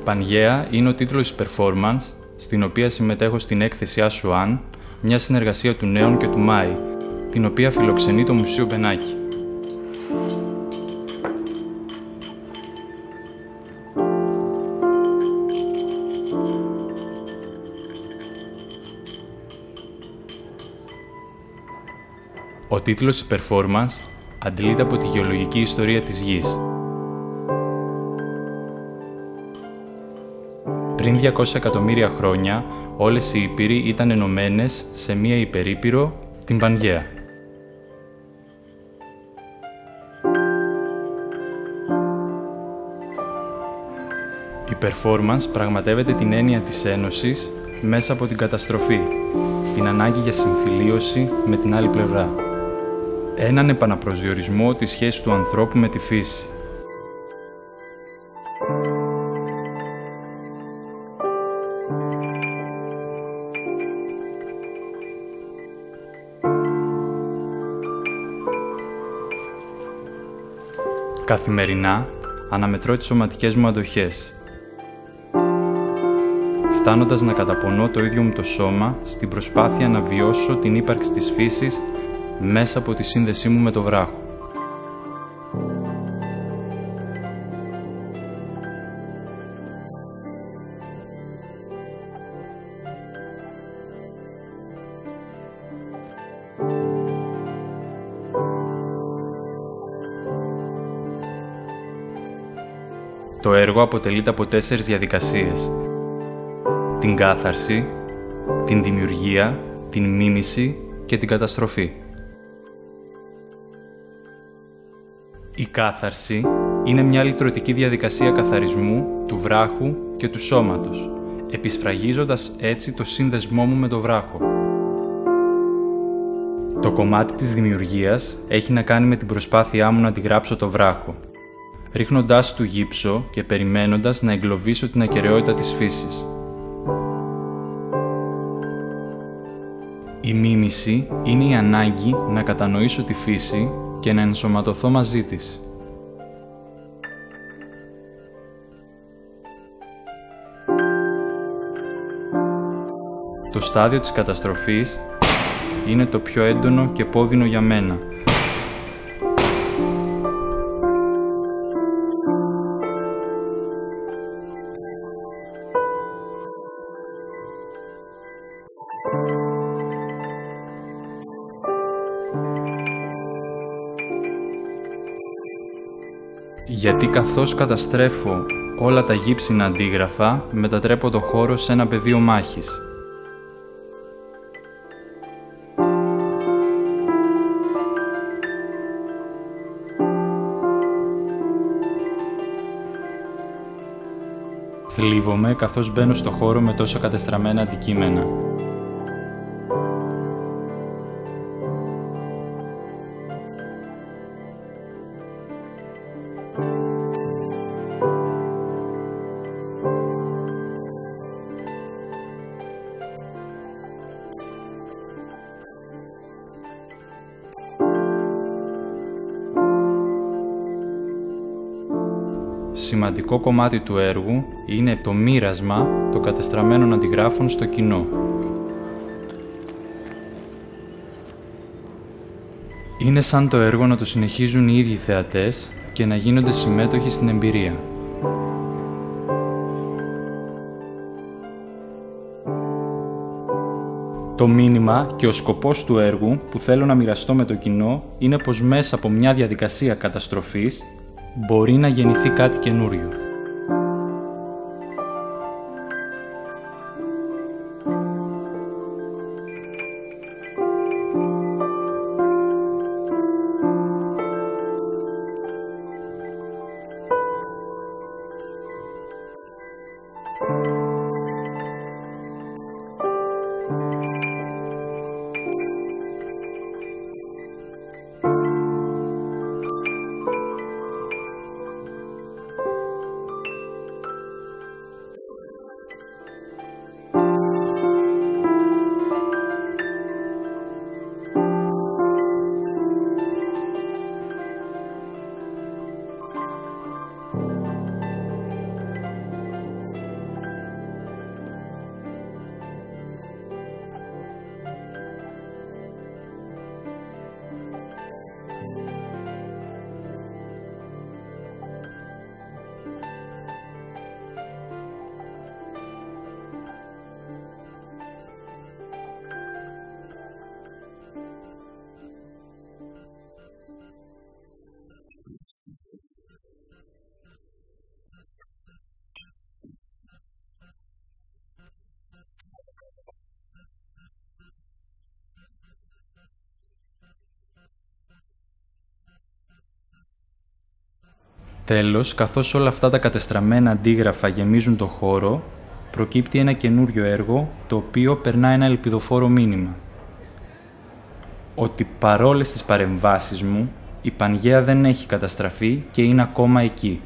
Πανγαία είναι ο τίτλος της performance, στην οποία συμμετέχω στην έκθεση Άσουαν, μια συνεργασία του Νέων και του Μάη, την οποία φιλοξενεί το Μουσείο Μπενάκη. Ο τίτλος της performance αντλείται από τη γεωλογική ιστορία της Γης. Πριν 200 εκατομμύρια χρόνια, όλες οι Ήπειροι ήταν ενωμένες σε μία υπερήπειρο, την Πανγαία. Η performance πραγματεύεται την έννοια της ένωσης μέσα από την καταστροφή, την ανάγκη για συμφιλίωση με την άλλη πλευρά. Έναν επαναπροσδιορισμό της σχέσης του ανθρώπου με τη φύση. Καθημερινά αναμετρώ τις σωματικές μου αντοχές, φτάνοντας να καταπονώ το ίδιο μου το σώμα στην προσπάθεια να βιώσω την ύπαρξη της φύσης μέσα από τη σύνδεσή μου με το βράχο. Το έργο αποτελείται από 4 διαδικασίες: την κάθαρση, την δημιουργία, την μίμηση και την καταστροφή. Η κάθαρση είναι μια λυτρωτική διαδικασία καθαρισμού του βράχου και του σώματος, επισφραγίζοντας έτσι το σύνδεσμό μου με το βράχο. Το κομμάτι της δημιουργίας έχει να κάνει με την προσπάθειά μου να αντιγράψω το βράχο, ρίχνοντάς του γύψο και περιμένοντας να εγκλωβίσω την ακεραιότητα της φύσης. Η μίμηση είναι η ανάγκη να κατανοήσω τη φύση και να ενσωματωθώ μαζί της. Το στάδιο της καταστροφής είναι το πιο έντονο και πόδινο για μένα. Γιατί καθώς καταστρέφω όλα τα γύψινα αντίγραφα, μετατρέπω το χώρο σε ένα πεδίο μάχης. Θλίβομαι καθώς μπαίνω στο χώρο με τόσο κατεστραμμένα αντικείμενα. Σημαντικό κομμάτι του έργου είναι το μοίρασμα των κατεστραμμένων αντιγράφων στο κοινό. Είναι σαν το έργο να το συνεχίζουν οι ίδιοι θεατές και να γίνονται συμμέτοχοι στην εμπειρία. Το μήνυμα και ο σκοπός του έργου που θέλω να μοιραστώ με το κοινό είναι πως μέσα από μια διαδικασία καταστροφής μπορεί να γεννηθεί κάτι καινούριο. Τέλος, καθώς όλα αυτά τα κατεστραμμένα αντίγραφα γεμίζουν το χώρο, προκύπτει ένα καινούριο έργο, το οποίο περνά ένα ελπιδοφόρο μήνυμα. Ότι παρόλες τις παρεμβάσεις μου, η Πανγαία δεν έχει καταστραφεί και είναι ακόμα εκεί.